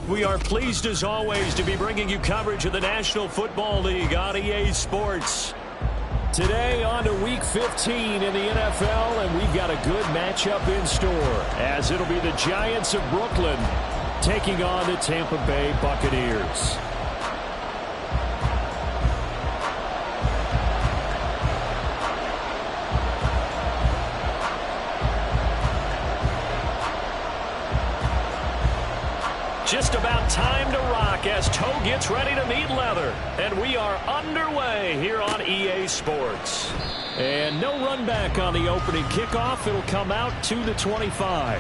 We are pleased as always to be bringing you coverage of the National Football League on EA Sports. Today on to Week 15 in the NFL, and we've got a good matchup in store as it'll be the Giants of Brooklyn taking on the Tampa Bay Buccaneers. Just about time to rock as toe gets ready to meet leather. And we are underway here on EA Sports. And no run back on the opening kickoff. It'll come out to the 25.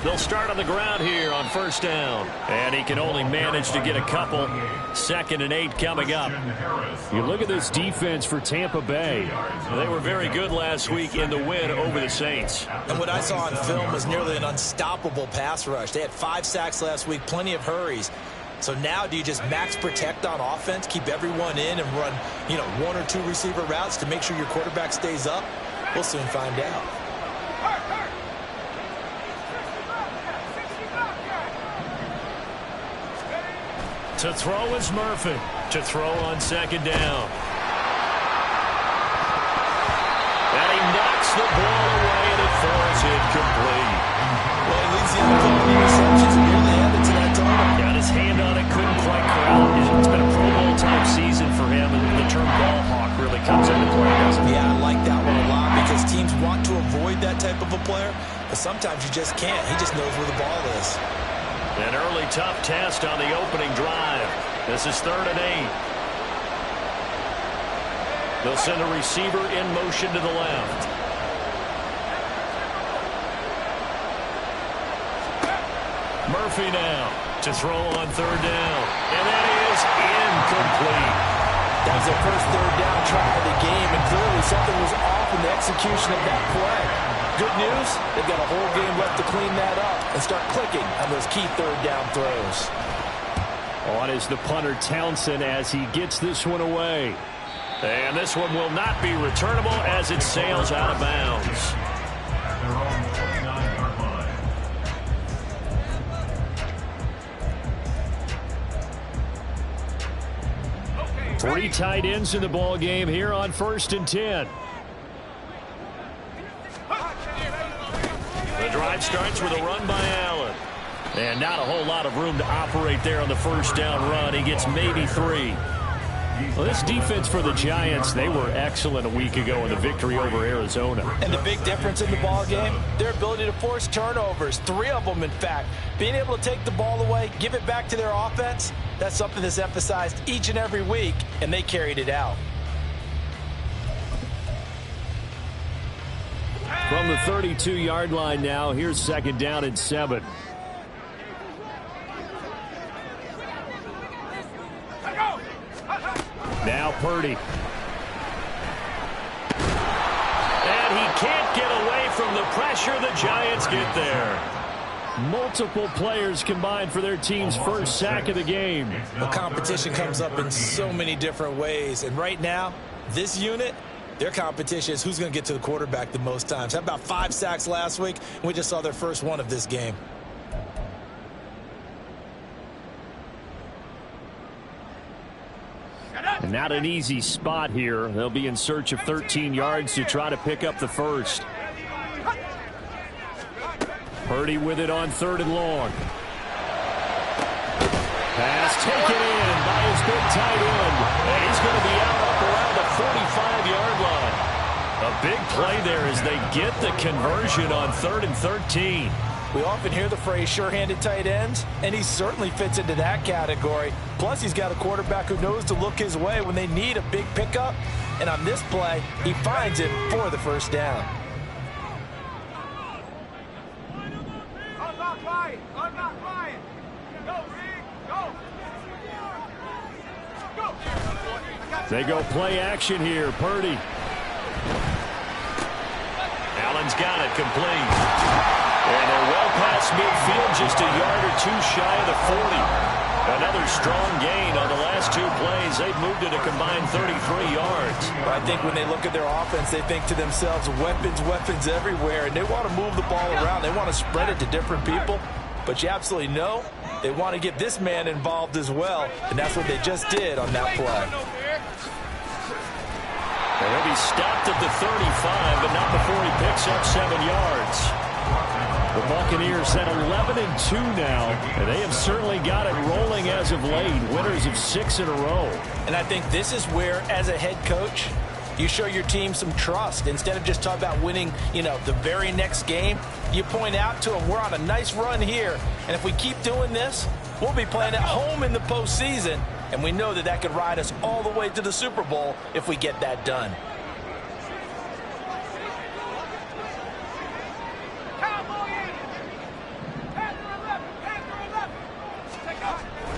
They'll start on the ground here on first down. And he can only manage to get a couple. 2nd and 8 coming up. You look at this defense for Tampa Bay. They were very good last week in the win over the Saints. And what I saw on film was nearly an unstoppable pass rush. They had 5 sacks last week, plenty of hurries. So now do you just max protect on offense, keep everyone in and run, 1 or 2 receiver routes to make sure your quarterback stays up? We'll soon find out. To throw is Murphy. To throw on 2nd down. And he knocks the ball away, and it falls incomplete. Well, he leads the NFL in interceptions and nearly added to that total. Got his hand on it, couldn't quite corral it. It's been a Pro Bowl type season for him, and the term ball hawk really comes into play, doesn't it? Yeah, I like that one a lot because teams want to avoid that type of a player, but sometimes you just can't. He just knows where the ball is. An early tough test on the opening drive. This is 3rd and 8. They'll send a receiver in motion to the left. Murphy now to throw on 3rd down. And that is incomplete. That was their first 3rd down try of the game, and clearly something was off in the execution of that play. Good news, they've got a whole game left to clean that up and start clicking on those key 3rd down throws. On is the punter Townsend as he gets this one away. And this one will not be returnable as it sails out of bounds. 3 tight ends in the ball game here on 1st and 10. The drive starts with a run by Allen. And not a whole lot of room to operate there on the first down run. He gets maybe 3. Well, this defense for the Giants, they were excellent a week ago in the victory over Arizona. And the big difference in the ball game, their ability to force turnovers, 3 of them in fact. Being able to take the ball away, give it back to their offense, that's something that's emphasized each and every week, and they carried it out. From the 32-yard line now, here's 2nd down and 7. Now Purdy. And he can't get away from the pressure. The Giants get there. Multiple players combined for their team's first sack of the game. Well, competition comes up in so many different ways. And right now, this unit, their competition is who's going to get to the quarterback the most times. How about 5 sacks last week? And we just saw their first one of this game. And not an easy spot here. They'll be in search of 13 yards to try to pick up the first. Purdy with it on 3rd and long. Pass taken in by his big tight end. And he's going to be out up around the 45-yard line. A big play there as they get the conversion on 3rd and 13. We often hear the phrase sure-handed tight ends, and he certainly fits into that category. Plus, he's got a quarterback who knows to look his way when they need a big pickup. And on this play, he finds it for the first down. They go play action here. Purdy. Allen's got it complete. And they're well past midfield, just a yard or two shy of the 40. Another strong gain on the last two plays. They've moved it a combined 33 yards. But I think when they look at their offense, they think to themselves, weapons, weapons everywhere. And they want to move the ball around. They want to spread it to different people. But you absolutely know they want to get this man involved as well. And that's what they just did on that play. And he'll be stopped at the 35, but not before he picks up 7 yards. The Buccaneers at 11-2 now, and they have certainly got it rolling as of late. Winners of 6 in a row. And I think this is where, as a head coach, you show your team some trust. Instead of just talking about winning, the very next game, you point out to them, we're on a nice run here, and if we keep doing this, we'll be playing at home in the postseason. And we know that that could ride us all the way to the Super Bowl if we get that done.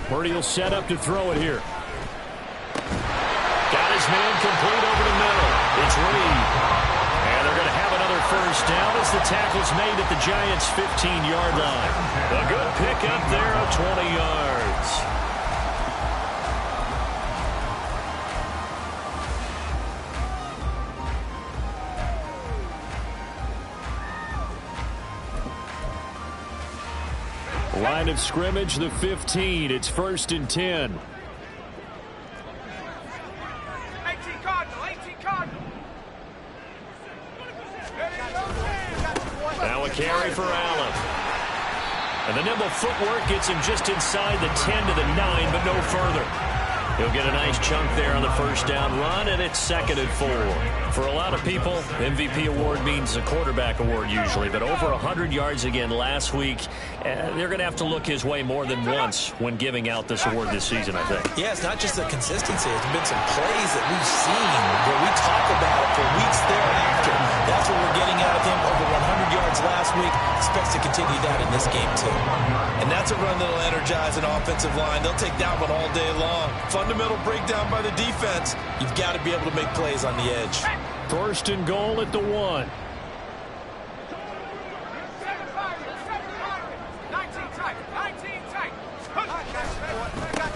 Purdy will set up to throw it here. Got his man complete over the middle. It's Reed. And they're going to have another first down as the tackle's made at the Giants' 15-yard line. A good pickup there of 20 yards. Line of scrimmage, the 15. It's 1st and 10. 18 Cardinal. Now a carry for Allen. And the nimble footwork gets him just inside the 10 to the 9, but no further. He'll get a nice chunk there on the first down run, and it's 2nd and 4. For a lot of people, MVP award means a quarterback award usually, but over 100 yards again last week. They're going to have to look his way more than once when giving out this award this season, I think. Yeah, it's not just the consistency. It's been some plays that we've seen where we talk about it for weeks thereafter. That's what we're getting out of him. Over 100 yards last week. Expects to continue that in this game, too. And that's a run that'll energize an offensive line. They'll take that one all day long. Fundamental breakdown by the defense. You've got to be able to make plays on the edge. 1st and goal at the 1.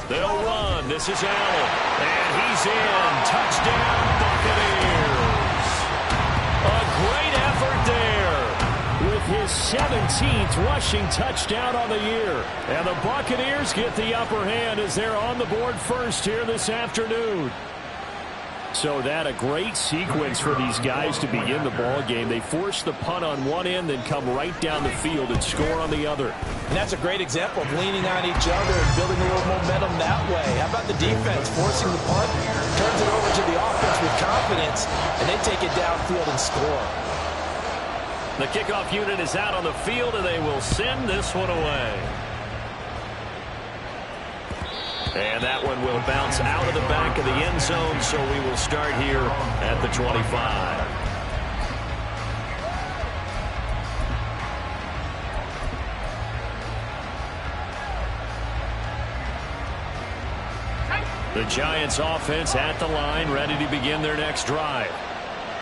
They'll run. This is Allen. And he's in. Touchdown, Buccaneers. A great effort there with his 17th rushing touchdown on the year. And the Buccaneers get the upper hand as they're on the board first here this afternoon. So that a great sequence for these guys to begin the ball game. They force the punt on one end, then come right down the field and score on the other. And that's a great example of leaning on each other and building a little momentum that way. How about the defense forcing the punt, turns it over to the offense with confidence, and they take it downfield and score. The kickoff unit is out on the field, and they will send this one away. And that one will bounce out of the back of the end zone, so we will start here at the 25. The Giants offense at the line, ready to begin their next drive.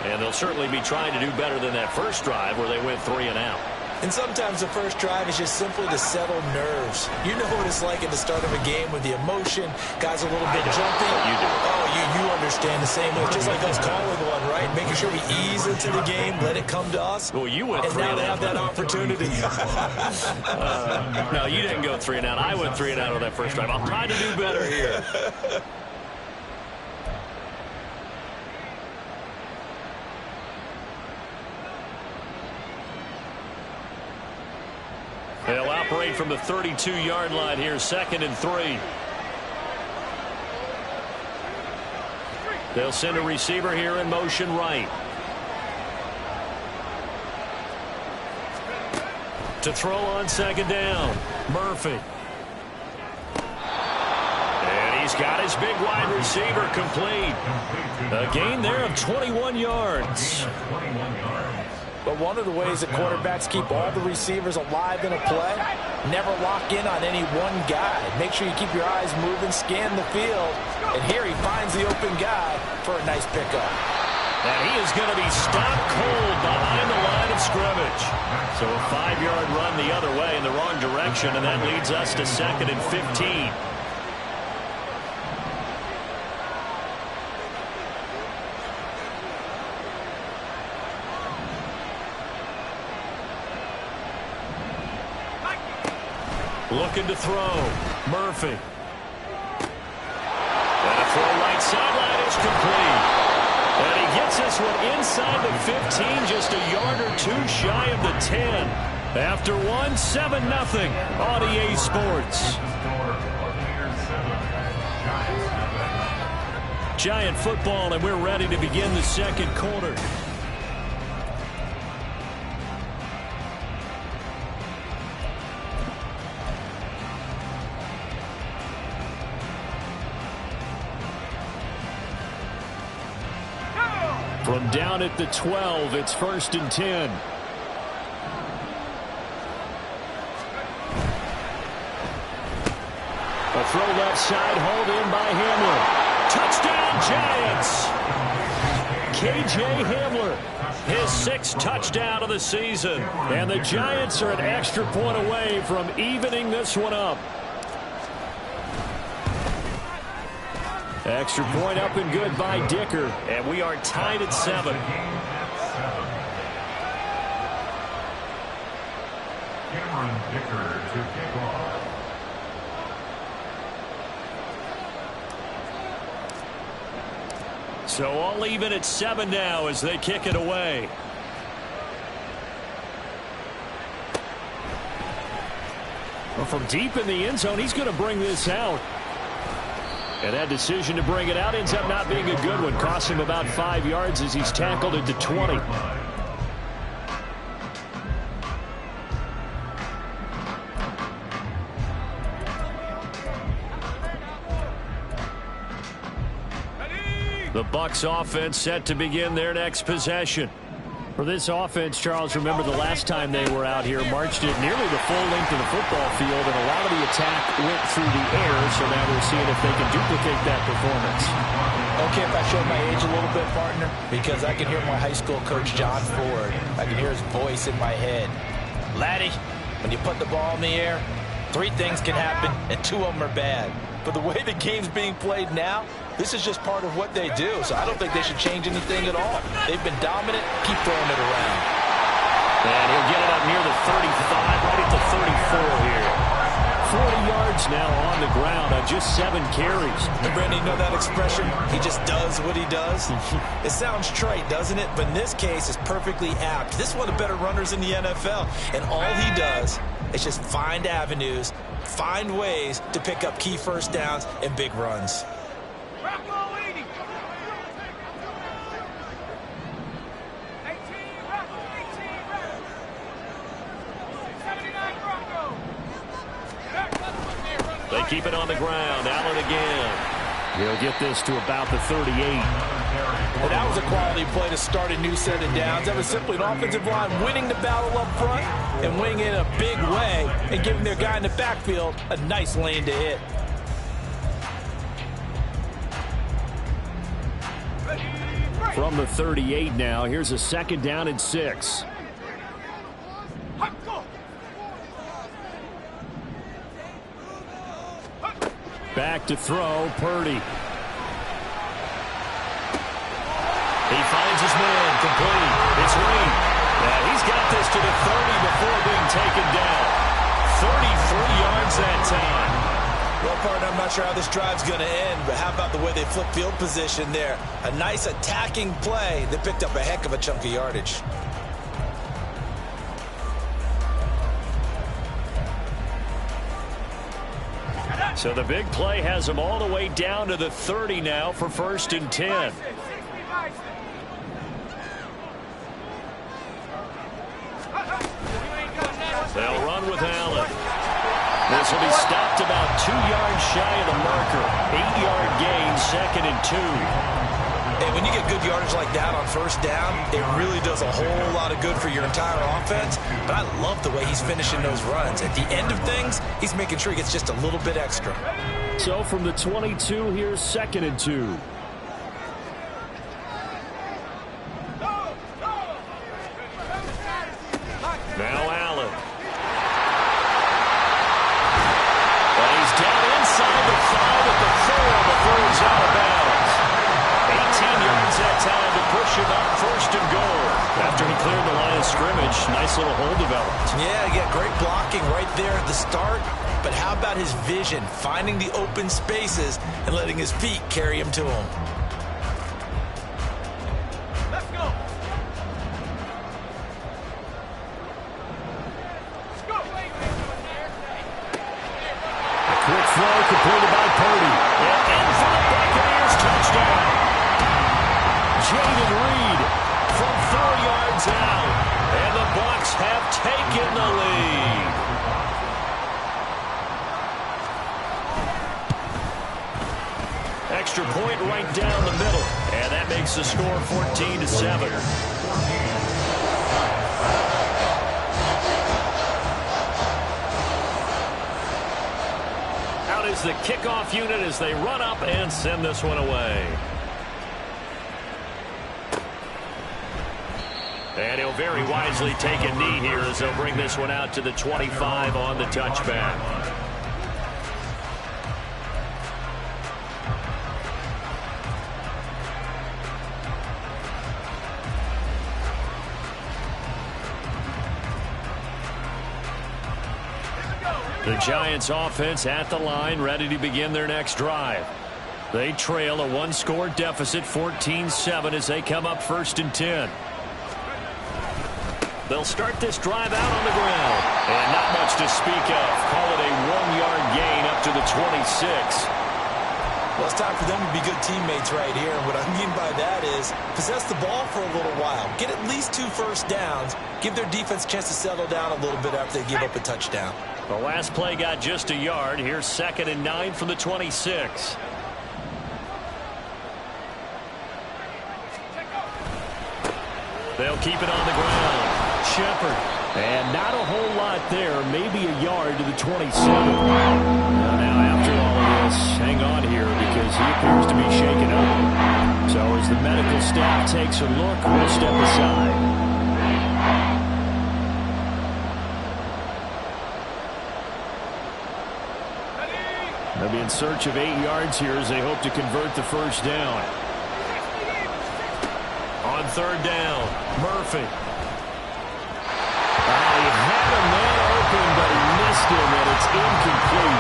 And they'll certainly be trying to do better than that first drive where they went 3 and out. And sometimes the first drive is just simply to settle nerves. You know what it's like at the start of a game with the emotion. Guys a little bit jumpy. You do. Oh, you understand the same way. It's just like us calling one, right? Making sure we ease into the game, let it come to us. Well, you went and 3 now and they out. have that opportunity. No, you didn't go 3 and out. I went 3 and out on that first drive. I'm trying to do better here. They'll operate from the 32-yard line here, 2nd and 3. They'll send a receiver here in motion right. To throw on 2nd down, Murphy. And he's got his big wide receiver complete. A gain there of 21 yards. But one of the ways that quarterbacks keep all the receivers alive in a play, never lock in on any one guy. Make sure you keep your eyes moving, scan the field, and here he finds the open guy for a nice pickup. And he is going to be stopped cold behind the line of scrimmage. So a 5-yard run the other way in the wrong direction, and that leads us to 2nd and 15. Looking to throw. Murphy. And a throw right sideline is complete. And he gets this one inside the 15, just a yard or two shy of the 10. After one, 7-0 on EA Sports. Giant football, and we're ready to begin the second quarter. From down at the 12, it's 1st and 10. A throw left side, hauled in by Hamler. Touchdown, Giants! K.J. Hamler, his 6th touchdown of the season. And the Giants are an extra point away from evening this one up. Extra point up and good by Dicker, and we are tied at 7. So all even at 7 now as they kick it away. Well, from deep in the end zone, he's going to bring this out. And that decision to bring it out ends up not being a good one. Costs him about 5 yards as he's tackled at the 20. The Bucs offense set to begin their next possession. For this offense, Charles, remember the last time they were out here, marched it nearly the full length of the football field, and a lot of the attack went through the air, so now we're seeing if they can duplicate that performance. Okay, if I show my age a little bit, partner, because I can hear my high school coach, John Ford. I can hear his voice in my head. Laddie, when you put the ball in the air, 3 things can happen, and 2 of them are bad. But the way the game's being played now, this is just part of what they do, so I don't think they should change anything at all. They've been dominant. Keep throwing it around. And he'll get it up near the 35, right at the 34 here. 40 yards now on the ground on just 7 carries. And Brandon, you know that expression? He just does what he does. It sounds trite, doesn't it? But in this case, it's perfectly apt. This is one of the better runners in the NFL, and all he does is just find avenues, find ways to pick up key first downs and big runs. They keep it on the ground. Allen again. He'll get this to about the 38. Well, that was a quality play to start a new set of downs. That was simply an offensive line winning the battle up front and winning it in a big way and giving their guy in the backfield a nice lane to hit. From the 38 now, here's a 2nd down and 6. Back to throw, Purdy. He finds his man, complete. It's Reed. And he's got this to the 30 before being taken down. 33 yards that time. Well, partner, I'm not sure how this drive's going to end, but how about the way they flip field position there? A nice attacking play that picked up a heck of a chunk of yardage. So the big play has them all the way down to the 30 now for 1st and 10. They'll run with Allen. This will be stopped about 2 yards shy of the marker. 8-yard gain, 2nd and 2. And when you get good yardage like that on first down, it really does a whole lot of good for your entire offense. But I love the way he's finishing those runs. At the end of things, he's making sure he gets just a little bit extra. So from the 22, here's 2nd and 2. Now Allen. And he's down inside the 5 at the 4 before he's out of bounds. 18 yards that time to push him up 1st and goal. After he cleared the line of scrimmage, nice little hole developed. Yeah, great blocking right there at the start. But how about his vision, finding the open spaces and letting his feet carry him to him? Let's go. A quick throw completed by Purdy. And in for the Buccaneers touchdown. Jaden Reed from 4 yards out. And the Bucs have taken the lead. Extra point right down the middle. And that makes the score 14-7. Out is the kickoff unit as they run up and send this one away. And he'll very wisely take a knee here as they'll bring this one out to the 25 on the touchback. The Giants offense at the line, ready to begin their next drive. They trail a 1-score deficit, 14-7, as they come up 1st and 10. They'll start this drive out on the ground. And not much to speak of. Call it a 1-yard gain up to the 26. Well, it's time for them to be good teammates right here. And what I mean by that is possess the ball for a little while. Get at least 2 first downs. Give their defense a chance to settle down a little bit after they give up a touchdown. The last play got just a yard. Here's 2nd and 9 from the 26. They'll keep it on the ground. Shepard. And not a whole lot there. Maybe a yard to the 27. Now, after all of this, hang on here because he appears to be shaken up. So as the medical staff takes a look, we'll step aside. They'll be in search of 8 yards here as they hope to convert the first down. On 3rd down, Murphy. He had a man open, but he missed him, and it's incomplete.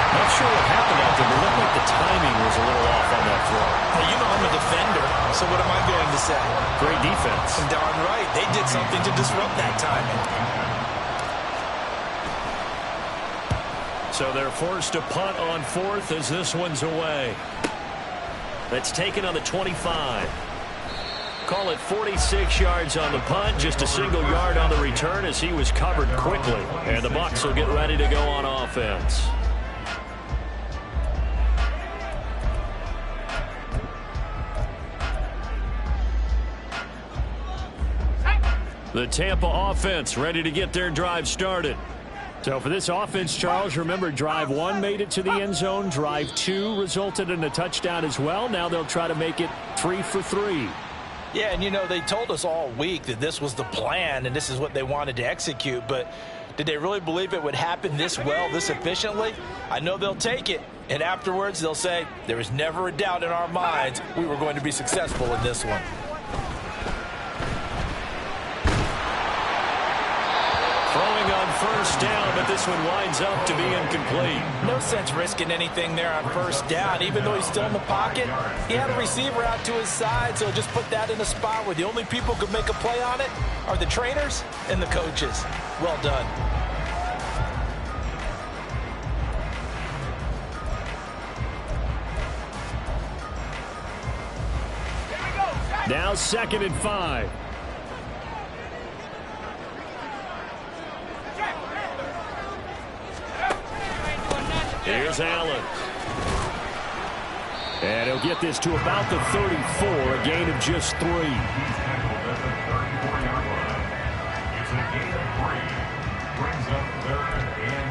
Not sure what happened out there, but it looked like the timing was a little off on that throw. Well, you know I'm a defender, so what am I going to say? Great defense. And darn right, they did something to disrupt that timing. So they're forced to punt on 4th as this one's away. That's taken on the 25. Call it 46 yards on the punt, just a single yard on the return as he was covered quickly. And the Bucs will get ready to go on offense. The Tampa offense ready to get their drive started. So for this offense, Charles, remember drive 1 made it to the end zone. Drive 2 resulted in a touchdown as well. Now they'll try to make it 3 for 3. Yeah, and you know, they told us all week that this was the plan and this is what they wanted to execute, but did they really believe it would happen this well, this efficiently? I know they'll take it, and afterwards they'll say, there was never a doubt in our minds we were going to be successful in this one. Throwing on first down, but this one winds up to be incomplete. No sense risking anything there on first down. Even though he's still in the pocket, he had a receiver out to his side, so just put that in a spot where the only people who could make a play on it are the trainers and the coaches. Well done. Now 2nd and 5. Here's Allen. And he'll get this to about the 34, a gain of just 3. It's a gain of 3. Brings up 3rd and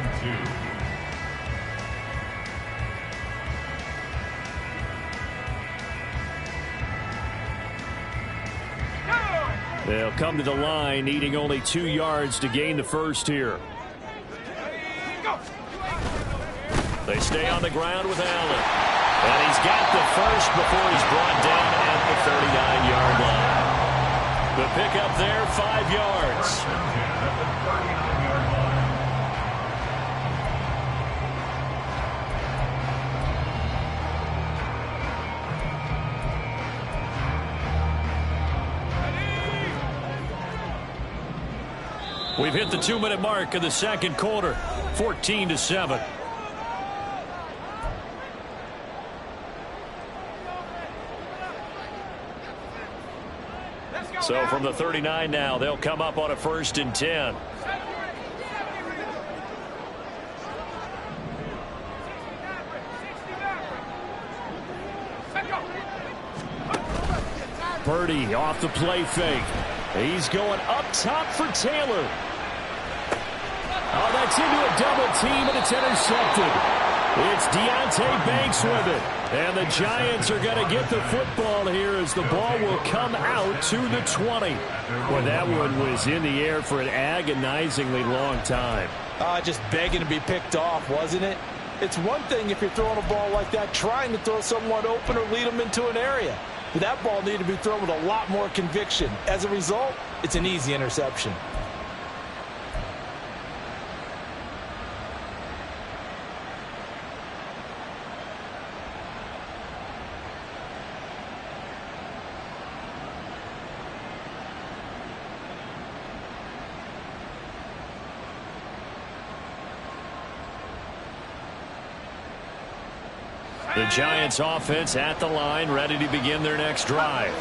2. They'll come to the line, needing only 2 yards to gain the first here. They stay on the ground with Allen. And he's got the first before he's brought down at the 39-yard line. The pickup there, 5 yards. We've hit the 2-minute mark of the second quarter, 14-7. So from the 39 now, they'll come up on a 1st and 10. Purdy off the play fake. He's going up top for Taylor. Oh, that's into a double team, and it's intercepted. It's Deontay Banks with it. And the Giants are going to get the football here as the ball will come out to the 20. Well, that one was in the air for an agonizingly long time. Just begging to be picked off, wasn't it? It's one thing if you're throwing a ball like that, trying to throw someone open or lead them into an area. But that ball needed to be thrown with a lot more conviction. As a result, it's an easy interception. The Giants offense at the line, ready to begin their next drive.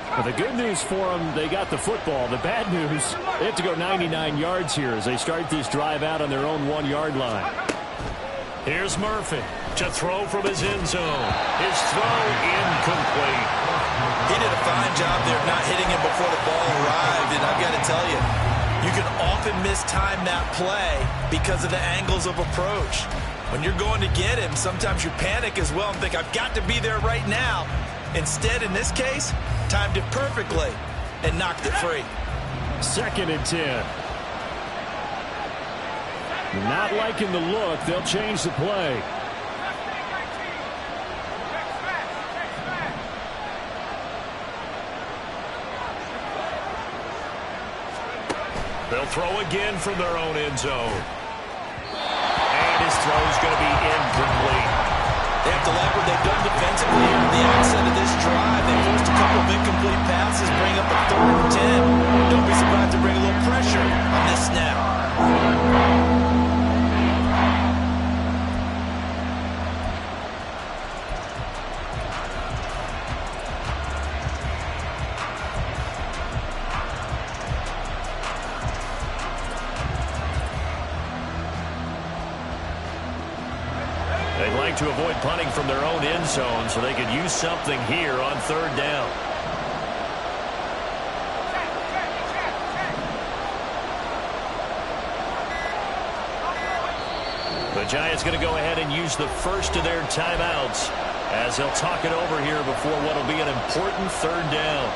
Well, the good news for them, they got the football. The bad news, they have to go 99 yards here as they start this drive out on their own 1-yard line. Here's Murphy to throw from his end zone. His throw incomplete. He did a fine job there of not hitting him before the ball arrived, and I've got to tell you, you can often mistime that play because of the angles of approach. When you're going to get him, sometimes you panic as well and think, I've got to be there right now. Instead, in this case, timed it perfectly and knocked it free. 2nd and 10. Not liking the look. They'll change the play. They'll throw again from their own end zone. His throw is going to be incomplete. They have to like what they've done defensively here at the outset of this drive. They forced a couple of incomplete passes, bring up a 3rd and 10. Don't be surprised to bring a little pressure on this snap. They'd like to avoid punting from their own end zone so they could use something here on 3rd down. The Giants going to go ahead and use the first of their timeouts as they'll talk it over here before what will be an important 3rd down.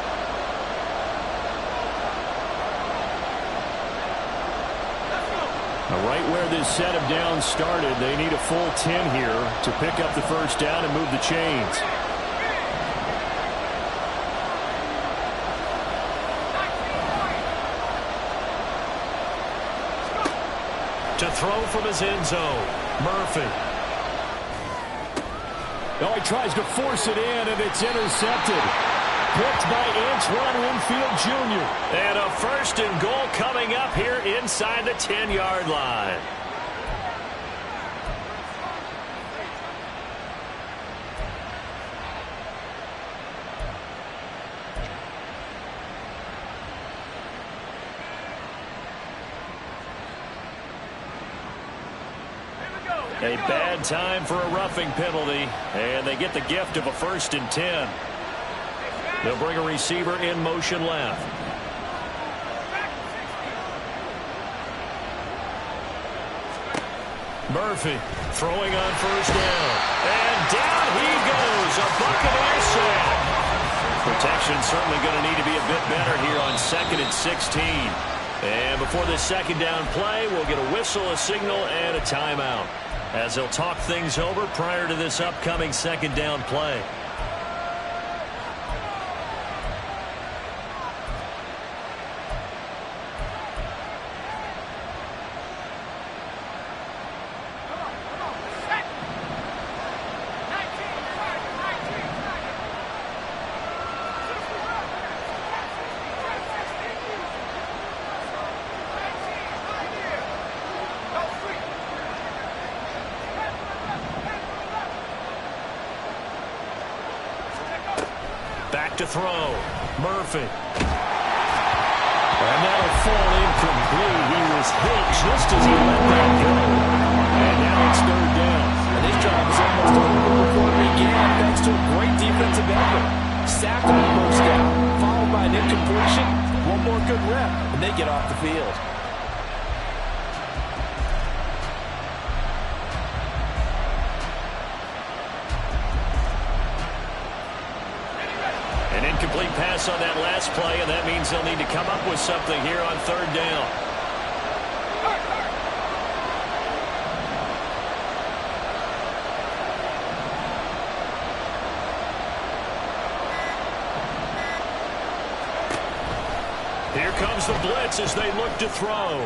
Right where this set of downs started, they need a full 10 here to pick up the first down and move the chains. To throw from his end zone, Murphy. Oh, he tries to force it in, and it's intercepted. Picked by Antoine Winfield Jr. And a 1st and goal coming up here inside the 10-yard line. A bad time for a roughing penalty, and they get the gift of a 1st and 10. They'll bring a receiver in motion left. Murphy throwing on 1st down. And down he goes. A Buccaneer sack. Protection certainly going to need to be a bit better here on 2nd and 16. And before this 2nd down play, we'll get a whistle, a signal, and a timeout, as they'll talk things over prior to this upcoming 2nd down play. Back to throw. Murphy. And that'll fall incomplete. He was hit just as he let that go. And now it's 3rd down. And this drive is almost over before it began, thanks to a great defensive effort. Sacked on 1st down, followed by an incompletion. One more good rep, and they get off the field. Incomplete pass on that last play, and that means they'll need to come up with something here on 3rd down. Here comes the blitz as they look to throw.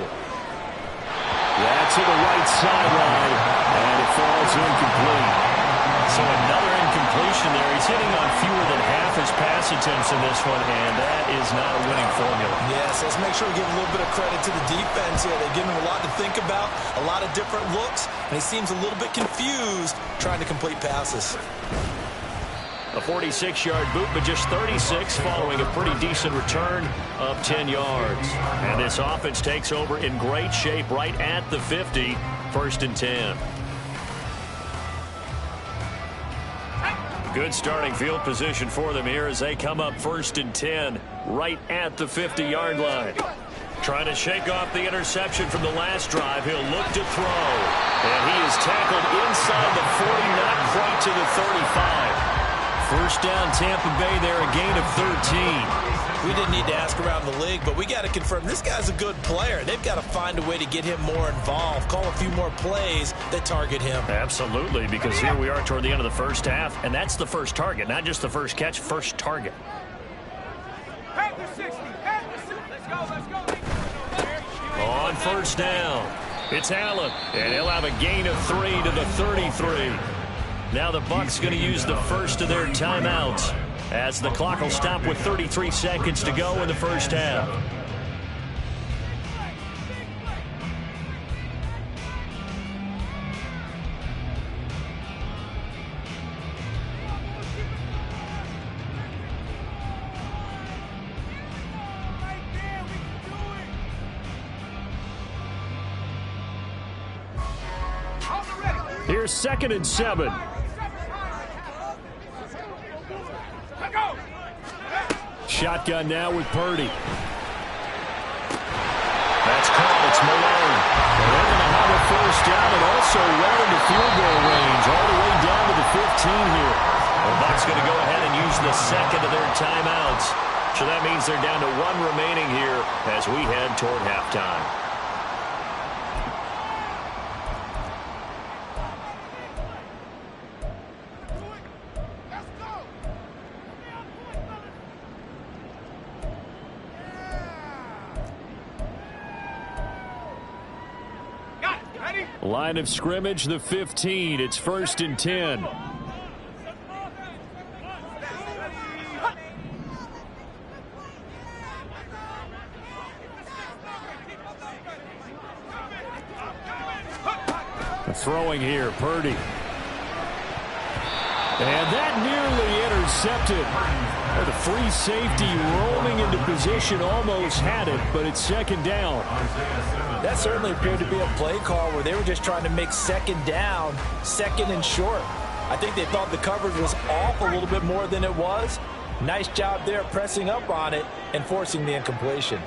That's to the right sideline, and it falls incomplete. So another incompletion there. He's hitting on fewer than half his pass attempts in this one, and that is not a winning formula. Yes, let's make sure we give a little bit of credit to the defense here. They've given him a lot to think about, a lot of different looks, and he seems a little bit confused trying to complete passes. A 46-yard boot, but just 36 following a pretty decent return of 10 yards. And this offense takes over in great shape right at the 50, 1st and 10. Good starting field position for them here as they come up 1st and 10 right at the 50-yard line. Trying to shake off the interception from the last drive. He'll look to throw. And he is tackled inside the 40, not quite to the 35. 1st down, Tampa Bay there, a gain of 13. We didn't need to ask around the league, but we got to confirm this guy's a good player. They've got to find a way to get him more involved, call a few more plays that target him. Absolutely, because here we are toward the end of the 1st half, and that's the first target, not just the first catch, first target. On 1st down, it's Allen, and he'll have a gain of 3 to the 33. Now the Bucs going to use the first of their timeouts, as the clock will stop with 33 seconds to go in the 1st half. Here's 2nd and 7. Shotgun now with Purdy. That's caught. It's Malone. They're going to have a 1st down and also well into field goal range, all the way down to the 15 here. The Bucs going to go ahead and use the 2nd of their timeouts. So that means they're down to 1 remaining here as we head toward halftime. Line of scrimmage, the 15. It's 1st and 10. Throwing here, Purdy. And that nearly intercepted. Well, the free safety rolling into position almost had it, but it's second down. That certainly appeared to be a play call where they were just trying to make second down, second and short. I think they thought the coverage was off a little bit more than it was. Nice job there pressing up on it and forcing the incompletion.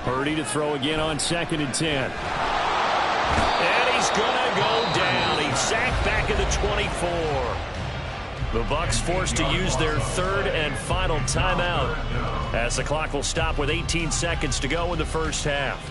Purdy to throw again on 2nd and 10. And he's going to go down. He's sacked back at the 24. The Bucs forced to use their 3rd and final timeout as the clock will stop with 18 seconds to go in the first half.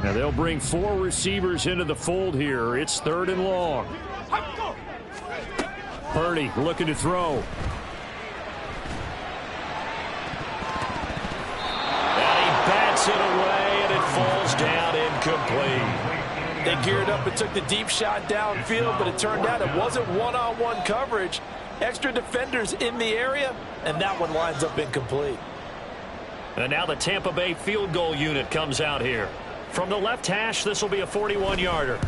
Now they'll bring 4 receivers into the fold here. It's 3rd and long. Purdy looking to throw. And he bats it away, and it falls down incomplete. They geared up and took the deep shot downfield, but it turned out it wasn't one-on-one coverage. Extra defenders in the area, and that one lines up incomplete. And now the Tampa Bay field goal unit comes out here. From the left hash, this will be a 41-yarder.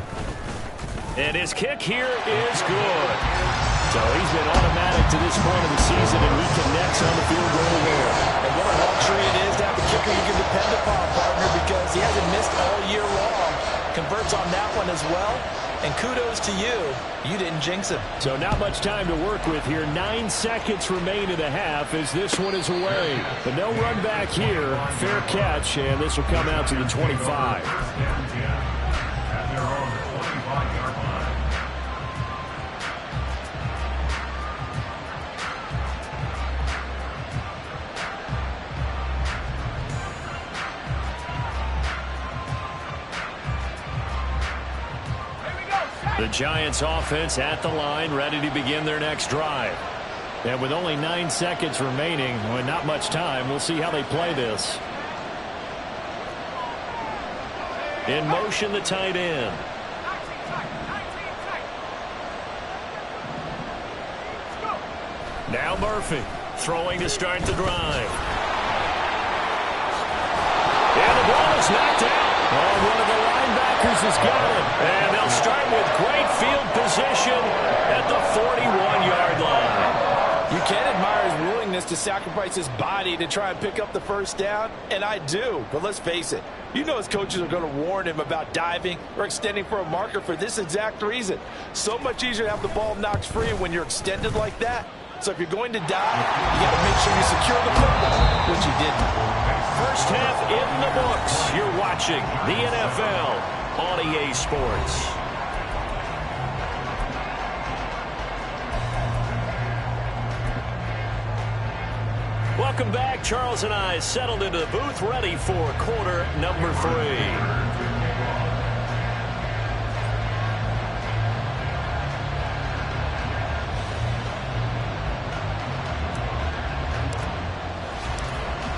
And his kick here is good. So he's been automatic to this point of the season, and he connects on the field goal there. And what a luxury it is to have a kicker you can depend upon, partner, because he hasn't missed all year long. Converts on that one as well. And kudos to you. You didn't jinx him. So not much time to work with here. 9 seconds remain in the half as this one is away. But no run back here. Fair catch, and this will come out to the 25. The Giants offense at the line, ready to begin their next drive. And with only 9 seconds remaining, with not much time, we'll see how they play this. In motion, the tight end. Now Murphy throwing to start the drive. And the ball is knocked out. And one of the linebackers has got it. And they'll start with great field position at the 41-yard line. You can admire his willingness to sacrifice his body to try and pick up the first down, and I do. But let's face it, you know his coaches are going to warn him about diving or extending for a marker for this exact reason. So much easier to have the ball knocked free when you're extended like that. So if you're going to dive, you got to make sure you secure the football, which he didn't. First half in the books. You're watching the NFL on EA Sports. Welcome back. Charles and I settled into the booth, ready for quarter number 3.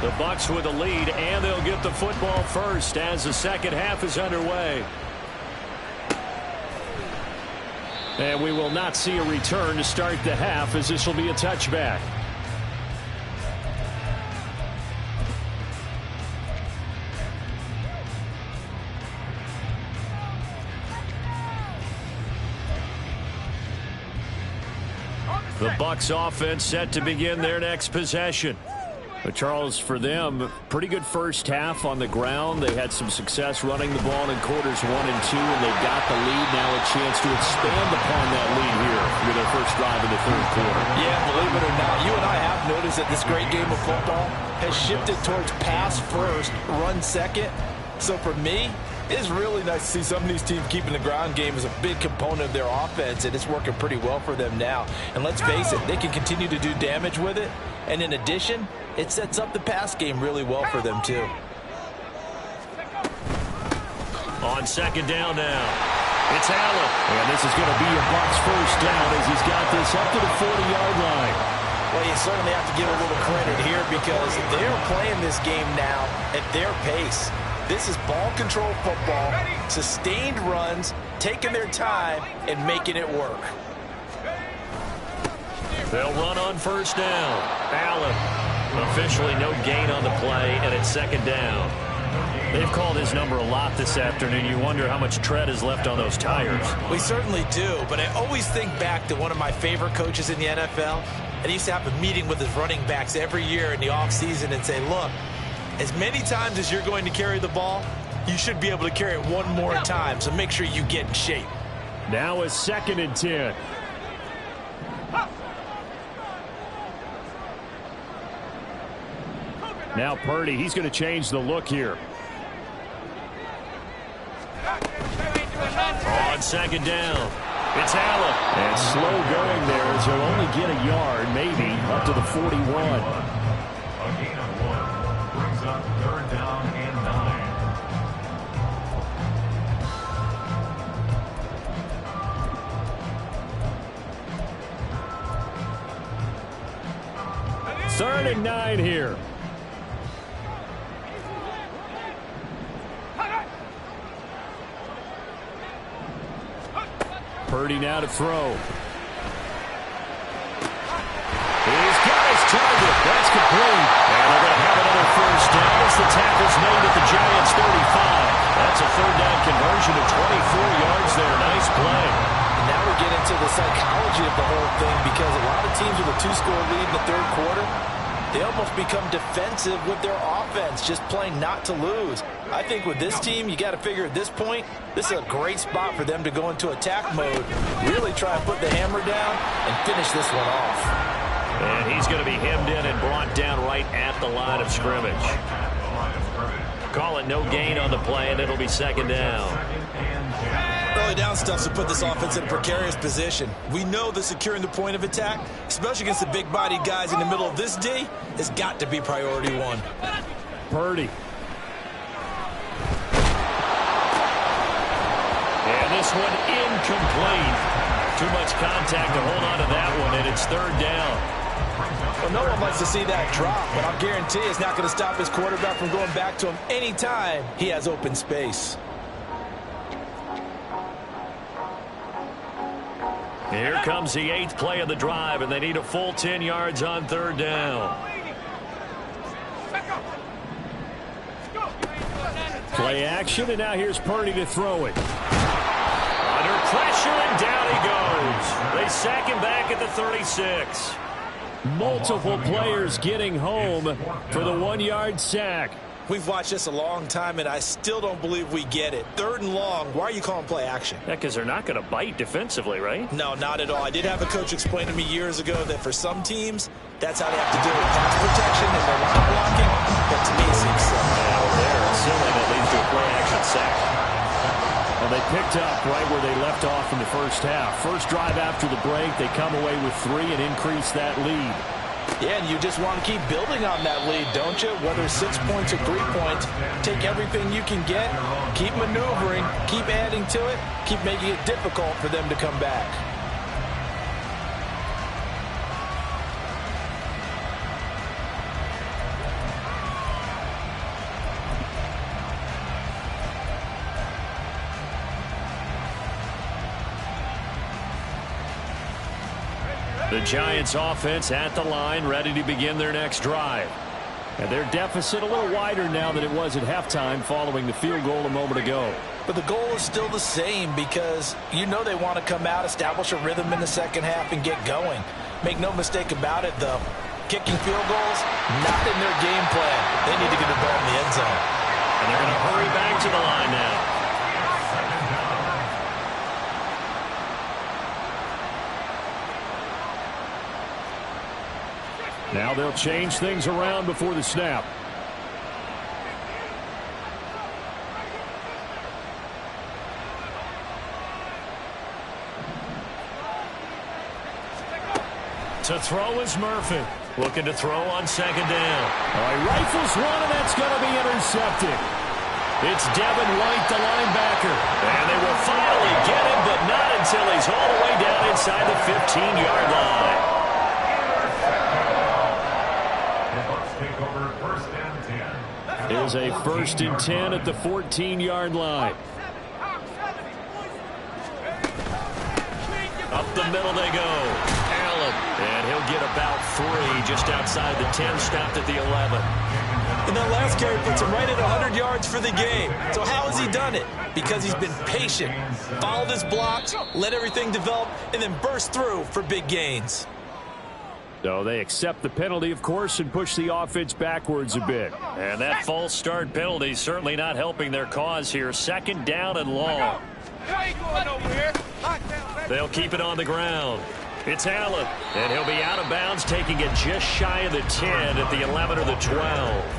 The Bucs with a lead, and they'll get the football first as the second half is underway. And we will not see a return to start the half, as this will be a touchback. The Bucs offense set to begin their next possession. But Charles, for them, pretty good first half on the ground. They had some success running the ball in quarters 1 and 2, and they've got the lead now, a chance to expand upon that lead here with their first drive in the third quarter. Yeah, believe it or not, you and I have noticed that this great game of football has shifted towards pass first, run second. So for me, it's really nice to see some of these teams keeping the ground game as a big component of their offense, and it's working pretty well for them now. And let's face it, they can continue to do damage with it. And in addition, it sets up the pass game really well for them, too. On second down now, it's Allen. And this is going to be a Bucs first down as he's got this up to the 40-yard line. Well, you certainly have to give a little credit here because they're playing this game now at their pace. This is ball control football, sustained runs, taking their time and making it work. They'll run on first down. Allen. Officially no gain on the play, and it's second down. They've called his number a lot this afternoon. You wonder how much tread is left on those tires. We certainly do, but I always think back to one of my favorite coaches in the NFL, and he used to have a meeting with his running backs every year in the offseason and say, look, as many times as you're going to carry the ball, you should be able to carry it one more time, so make sure you get in shape. Now a 2nd and 10. Now Purdy, he's going to change the look here. On 2nd down, it's Allen. And slow going there as he'll only get a yard, maybe, up to the 41. A gain of 1 brings up 3rd down and 9. 3rd and 9 here. Purdy now to throw. He's got his target. That's complete. And they're going to have another first down as the tackle's made at the Giants' 35. That's a 3rd down conversion of 24 yards there. Nice play. Now we get into the psychology of the whole thing, because a lot of teams with a 2-score lead in the 3rd quarter, they almost become defensive with their offense, just playing not to lose. I think with this team, you got to figure at this point, this is a great spot for them to go into attack mode, really try and put the hammer down and finish this one off. And he's going to be hemmed in and brought down right at the line of scrimmage. Call it no gain on the play, and it'll be 2nd down. Early down stuff to put this offense in a precarious position. We know that securing the point of attack, especially against the big-bodied guys in the middle of this D, has got to be priority 1. Purdy. And this one incomplete. Too much contact to hold on to that one, and it's 3rd down. Well, no one likes to see that drop, but I'll guarantee it's not going to stop his quarterback from going back to him anytime he has open space. Here comes the 8th play of the drive, and they need a full 10 yards on 3rd down. Play action, and now here's Purdy to throw it. Under pressure, and down he goes. They sack him back at the 36. Multiple players getting home for the 1-yard sack. We've watched this a long time, and I still don't believe we get it. 3rd and long, why are you calling play action? Yeah, because they're not going to bite defensively, right? No, not at all. I did have a coach explain to me years ago that for some teams, that's how they have to do it. Pass protection and they're line blocking, but to me it seems so. They're assuming that leads to a play action sack. Well, they picked up right where they left off in the first half. First drive after the break, they come away with 3 and increase that lead. Yeah, and you just want to keep building on that lead, don't you? Whether 6 points or 3 points, take everything you can get, keep maneuvering, keep adding to it, keep making it difficult for them to come back. The Giants offense at the line, ready to begin their next drive. And their deficit a little wider now than it was at halftime following the field goal a moment ago. But the goal is still the same, because you know they want to come out, establish a rhythm in the second half, and get going. Make no mistake about it, though. Kicking field goals, not in their game plan. They need to get the ball in the end zone. And they're going to hurry back to the line now. Now they'll change things around before the snap. To throw is Murphy. Looking to throw on 2nd down. All right, rifles one, and that's going to be intercepted. It's Devin White, the linebacker. And they will finally get him, but not until he's all the way down inside the 15-yard line. Is a 1st and 10 at the 14-yard line. the middle they go. Allen, and he'll get about 3 just outside the 10, stopped at the 11. And that last carry puts him right at 100 yards for the game. So how has he done it? Because he's been patient, followed his blocks, let everything develop, and then burst through for big gains. So they accept the penalty, of course, and push the offense backwards a bit. And that false start penalty certainly not helping their cause here. 2nd down and long. They'll keep it on the ground. It's Allen, and he'll be out of bounds, taking it just shy of the 10 at the 11 or the 12.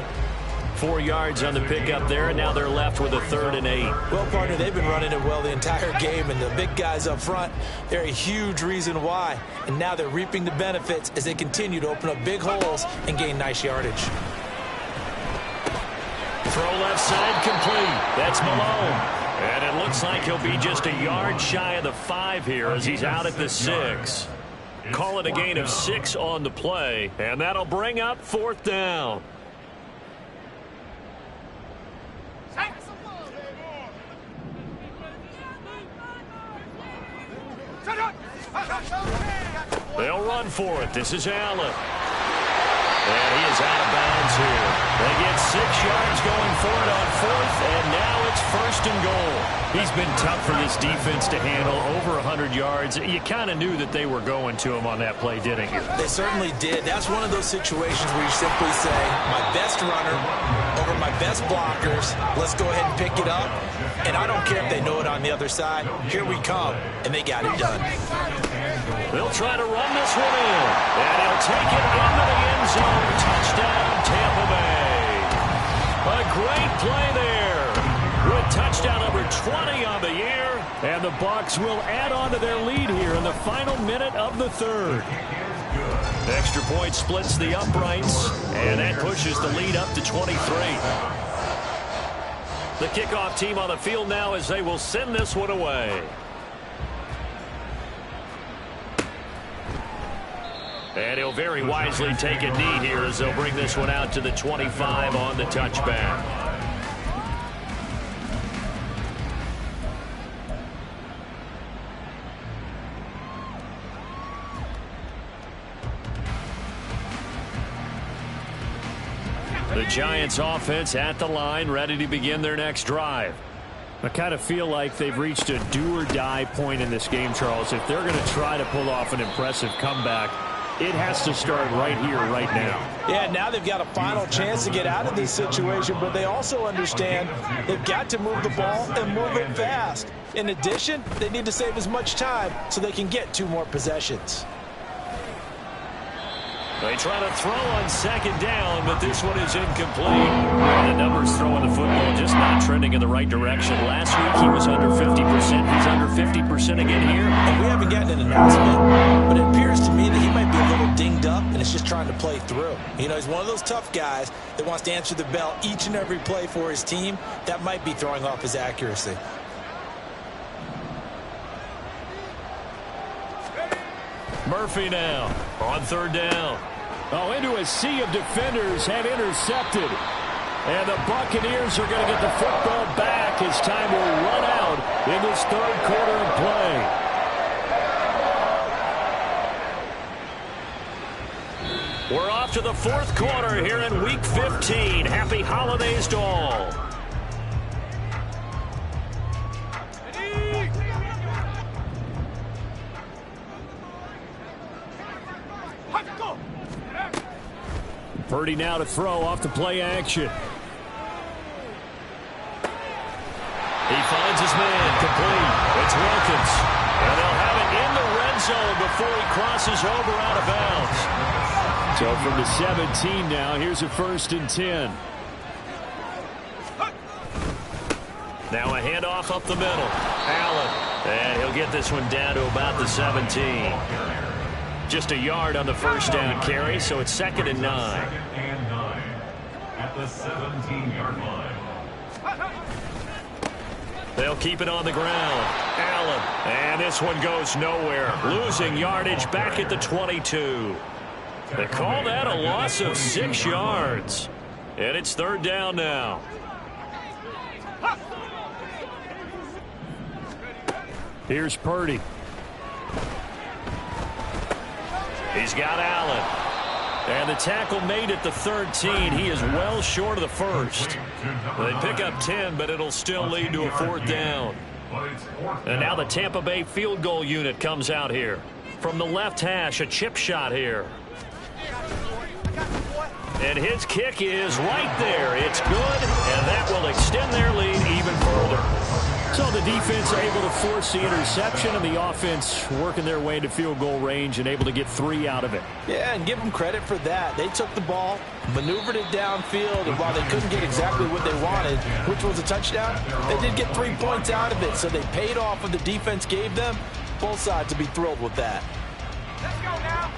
4 yards on the pickup there, and now they're left with a 3rd and 8. Well, partner, they've been running it well the entire game, and the big guys up front, they're a huge reason why. And now they're reaping the benefits as they continue to open up big holes and gain nice yardage. Throw left side complete. That's Malone. And it looks like he'll be just a yard shy of the 5 here as he's out at the 6. Call it a gain of 6 on the play, and that'll bring up 4th down. They'll run for it. This is Allen. And he is out of bounds here. They get 6 yards going for it on 4th, and now it's 1st and goal. He's been tough for this defense to handle, over 100 yards. You kind of knew that they were going to him on that play, didn't you? They certainly did. That's one of those situations where you simply say, my best runner over my best blockers. Let's go ahead and pick it up. And I don't care if they know it on the other side. Here we come, and they got it done. They'll try to run this one in, and he'll take it into the end zone. Touchdown, Tampa Bay. A great play there. With touchdown number 20 on the year, and the Bucs will add on to their lead here in the final minute of the 3rd. Extra point splits the uprights, and that pushes the lead up to 23. The kickoff team on the field now as they will send this one away. And he'll very wisely take a knee here as they'll bring this one out to the 25 on the touchback. The Giants offense at the line, ready to begin their next drive. I kind of feel like they've reached a do-or-die point in this game, Charles. If they're going to try to pull off an impressive comeback, it has to start right here, right now. Yeah, now they've got a final chance to get out of this situation, but they also understand they've got to move the ball and move it fast. In addition, they need to save as much time so they can get 2 more possessions. They try to throw on 2nd down, but this one is incomplete. And the numbers throwing the football just not trending in the right direction. Last week he was under 50%. He's under 50% again here. And we haven't gotten an announcement, but it appears to me that he might be a little dinged up and is just trying to play through. You know, he's one of those tough guys that wants to answer the bell each and every play for his team. That might be throwing off his accuracy. Murphy now on 3rd down. Oh, into a sea of defenders have intercepted. And the Buccaneers are going to get the football back as time will run out in this 3rd quarter of play. We're off to the 4th quarter here in Week 15. Happy holidays to all. Purdy now to throw off the play action. He finds his man complete. It's Wilkins. And they'll have it in the red zone before he crosses over out of bounds. So from the 17 now, here's a 1st and 10. Now a handoff up the middle. Allen. And he'll get this one down to about the 17. Just a yard on the 1st down carry, so it's 2nd and 9. 2nd and 9 at the 17-yard line. They'll keep it on the ground. Allen. And this one goes nowhere. Losing yardage back at the 22. They call that a loss of 6 yards. And it's 3rd down now. He's got Allen. And the tackle made at the 13. He is well short of the first. They pick up 10, but it'll still lead to a 4th down. And now the Tampa Bay field goal unit comes out here. From the left hash, a chip shot here. And his kick is right there. It's good, and that will extend their lead even further. So the defense able to force the interception, and the offense working their way into field goal range and able to get 3 out of it. Yeah, and give them credit for that. They took the ball, maneuvered it downfield, and while they couldn't get exactly what they wanted, which was a touchdown, they did get 3 points out of it. So they paid off what the defense gave them. Both sides to be thrilled with that. Let's go now.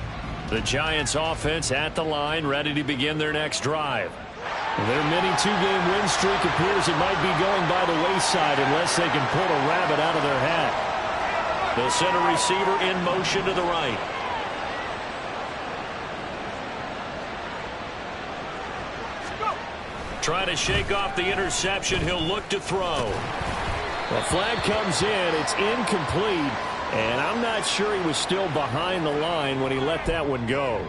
The Giants offense at the line, ready to begin their next drive. Their mini 2-game win streak appears it might be going by the wayside unless they can pull a rabbit out of their hat. The center receiver in motion to the right. Trying to shake off the interception. He'll look to throw. The flag comes in. It's incomplete. And I'm not sure he was still behind the line when he let that one go.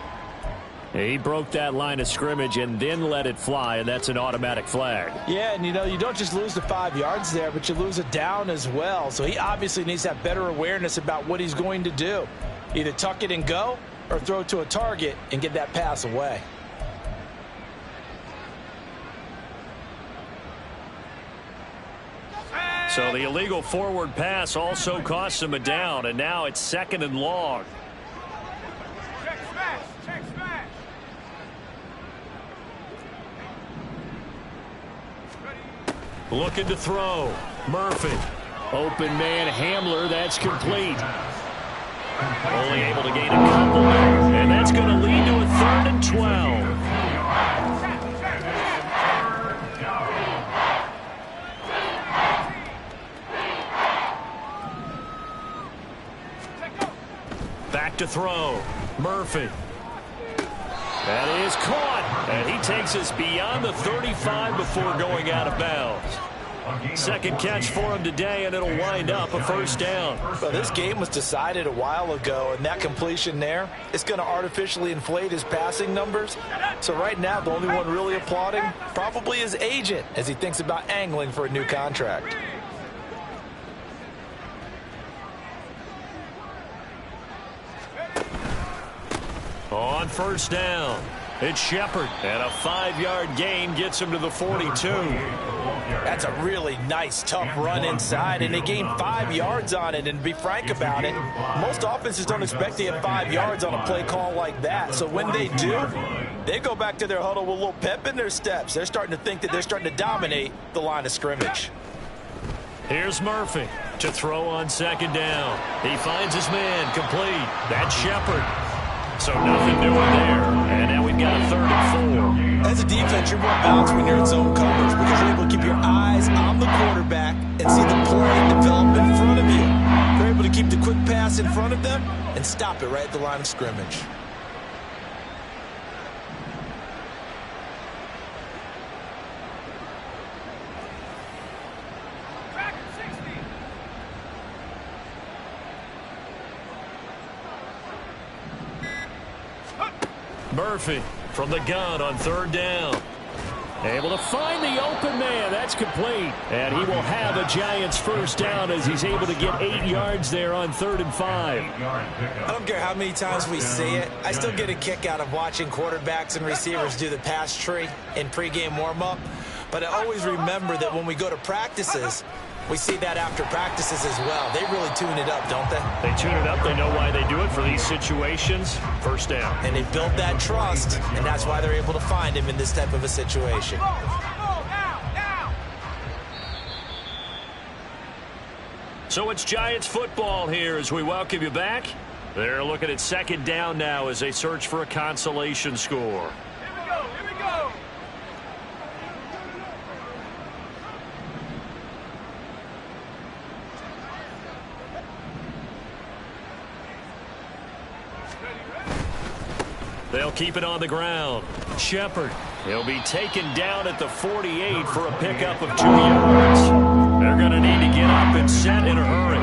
He broke that line of scrimmage and then let it fly, and that's an automatic flag. Yeah, and you don't just lose the 5 yards there, but you lose it down as well. So he obviously needs to have better awareness about what he's going to do. Either tuck it and go or throw to a target and get that pass away. So the illegal forward pass also costs him a down, and now it's 2nd and long. Check smash. Check smash. Looking to throw. Murphy. Open man Hamler. That's complete. Only able to gain a couple. And that's going to lead to a 3rd and 12. Back to throw. Murphy. That is caught. And he takes us beyond the 35 before going out of bounds. 2nd catch for him today, and it'll wind up a 1st down. Well, this game was decided a while ago, and that completion there is going to artificially inflate his passing numbers. So right now, the only one really applauding probably his agent as he thinks about angling for a new contract. On 1st down, it's Shepard, and a 5-yard gain gets him to the 42. That's a really nice, tough run inside, and they gained 5 yards on it. And to be frank about it, most offenses don't expect to get 5 yards on a play call like that. So when they do, they go back to their huddle with a little pep in their steps. They're starting to think that they're starting to dominate the line of scrimmage. Here's Murphy to throw on 2nd down. He finds his man complete. That's Shepard. So nothing doing there. And now we've got a 3rd and 4. As a defense, you're more balanced when you're in zone coverage because you're able to keep your eyes on the quarterback and see the play develop in front of you. You're able to keep the quick pass in front of them and stop it right at the line of scrimmage. Murphy from the gun on 3rd down. Able to find the open man. That's complete. And he will have a Giants 1st down as he's able to get 8 yards there on 3rd and 5. I don't care how many times we see it. I still get a kick out of watching quarterbacks and receivers do the pass tree in pregame warm-up. But I always remember that when we go to practices, we see that after practices as well. They really tune it up, don't they? They tune it up. They know why they do it for these situations. 1st down. And they build that trust, and that's why they're able to find him in this type of a situation. So it's Giants football here as we welcome you back. They're looking at 2nd down now as they search for a consolation score. Here we go. Here we go. They'll keep it on the ground. Shepard. He'll be taken down at the 48 for a pickup of 2 yards. They're going to need to get up and set in a hurry.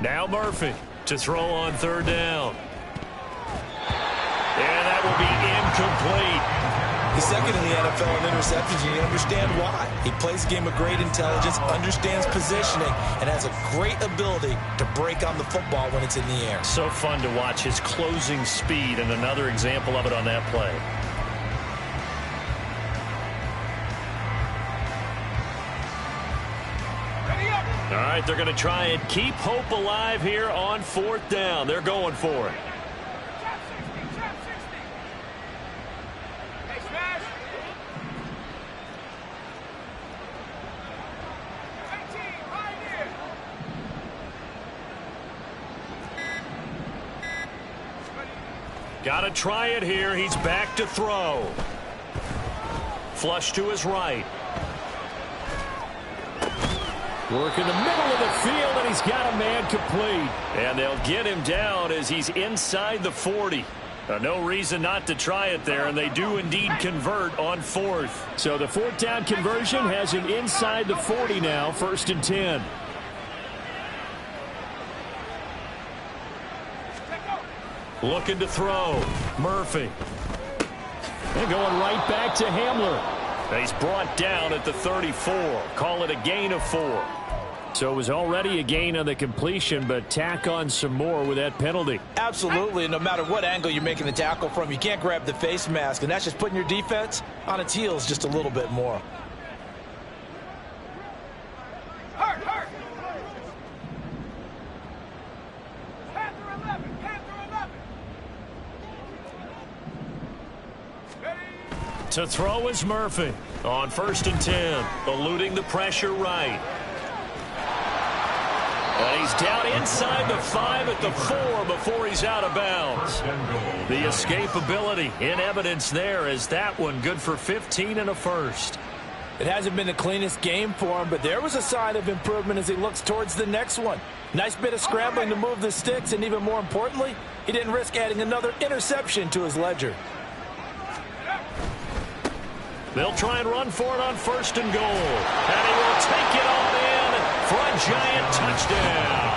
Now Murphy to throw on third down. And that will be incomplete. He's second in the NFL in interceptions, and you understand why. He plays a game of great intelligence, understands positioning, and has a great ability to break on the football when it's in the air. So fun to watch his closing speed, and another example of it on that play. All right, they're going to try and keep hope alive here on fourth down. They're going for it. Got to try it here. He's back to throw. Flush to his right. Work in the middle of the field, and he's got a man complete. And they'll get him down as he's inside the 40. No reason not to try it there, and they do indeed convert on fourth. So the fourth down conversion has him inside the 40 now, 1st and 10. Looking to throw. Murphy. And going right back to Hamler. He's brought down at the 34. Call it a gain of 4. So it was already a gain on the completion, but tack on some more with that penalty. Absolutely. No matter what angle you're making the tackle from, you can't grab the face mask, and that's just putting your defense on its heels just a little bit more. To throw is Murphy on 1st and 10, eluding the pressure right. And he's down inside the 5 at the 4 before he's out of bounds. The escapability in evidence there as that one good for 15 and a first. It hasn't been the cleanest game for him, but there was a sign of improvement as he looks towards the next one. Nice bit of scrambling to move the sticks, and even more importantly, he didn't risk adding another interception to his ledger. They'll try and run for it on 1st and goal. And he will take it on in for a giant touchdown.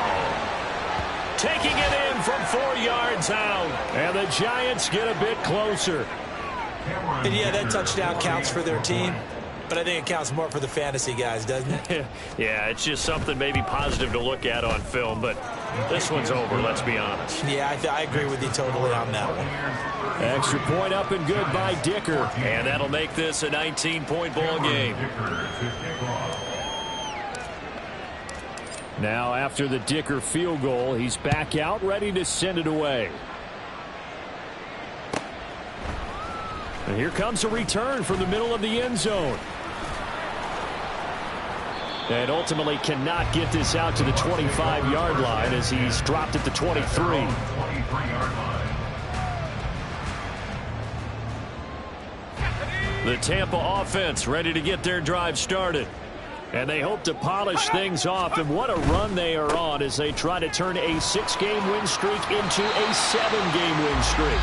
Taking it in from 4 yards out. And the Giants get a bit closer. And yeah, that touchdown counts for their team. But I think it counts more for the fantasy guys, doesn't it? Yeah, it's just something maybe positive to look at on film. But this one's over, let's be honest. Yeah, I agree with you totally on that one. Extra point up and good by Dicker. And that'll make this a 19-point ball game. Now after the Dicker field goal, he's back out ready to send it away. And here comes a return from the middle of the end zone. And ultimately cannot get this out to the 25-yard line as he's dropped at the 23. The Tampa offense ready to get their drive started. And they hope to polish things off. And what a run they are on as they try to turn a 6-game win streak into a 7-game win streak.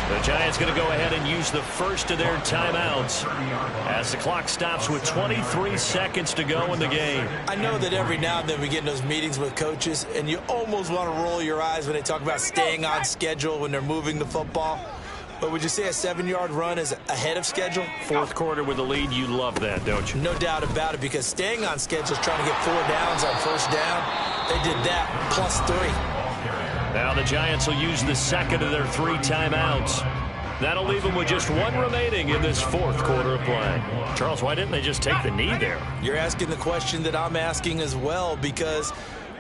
The Giants going to go ahead and use the first of their timeouts as the clock stops with 23 seconds to go in the game. I know that every now and then we get in those meetings with coaches, and you almost want to roll your eyes when they talk about staying on schedule when they're moving the football. But would you say a 7-yard run is ahead of schedule? Fourth quarter with a lead, you love that, don't you? No doubt about it, because staying on schedule is trying to get 4 downs on 1st down. They did that plus 3. Now the Giants will use the second of their 3 timeouts. That'll leave them with just 1 remaining in this 4th quarter of play. Charles, why didn't they just take the knee there? You're asking the question that I'm asking as well, because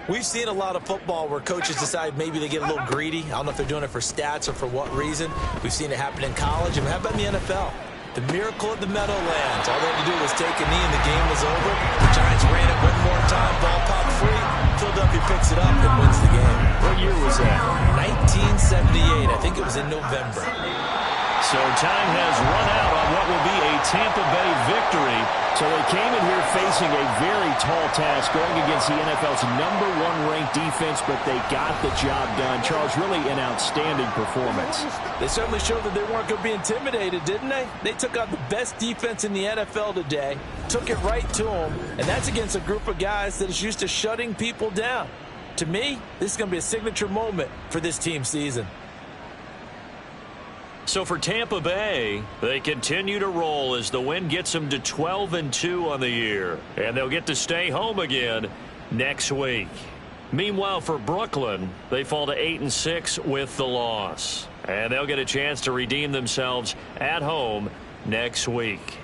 we've seen a lot of football where coaches decide maybe they get a little greedy. I don't know if they're doing it for stats or for what reason. We've seen it happen in college. And how about in the NFL? The miracle of the Meadowlands. All they had to do was take a knee and the game was over. The Giants ran it one more time. Ball popped free. Philadelphia picks it up and wins the game. What year was that? 1978. I think it was in November. So time has run out on what will be a Tampa Bay victory. So they came in here facing a very tall task going against the NFL's #1 ranked defense, but they got the job done. Charles, really an outstanding performance. They certainly showed that they weren't going to be intimidated, didn't they? They took out the best defense in the NFL today, took it right to them, and that's against a group of guys that is used to shutting people down. to me, this is going to be a signature moment for this team's season. So for Tampa Bay, they continue to roll as the win gets them to 12-2 on the year. And they'll get to stay home again next week. Meanwhile, for Brooklyn, they fall to 8-6 with the loss. And they'll get a chance to redeem themselves at home next week.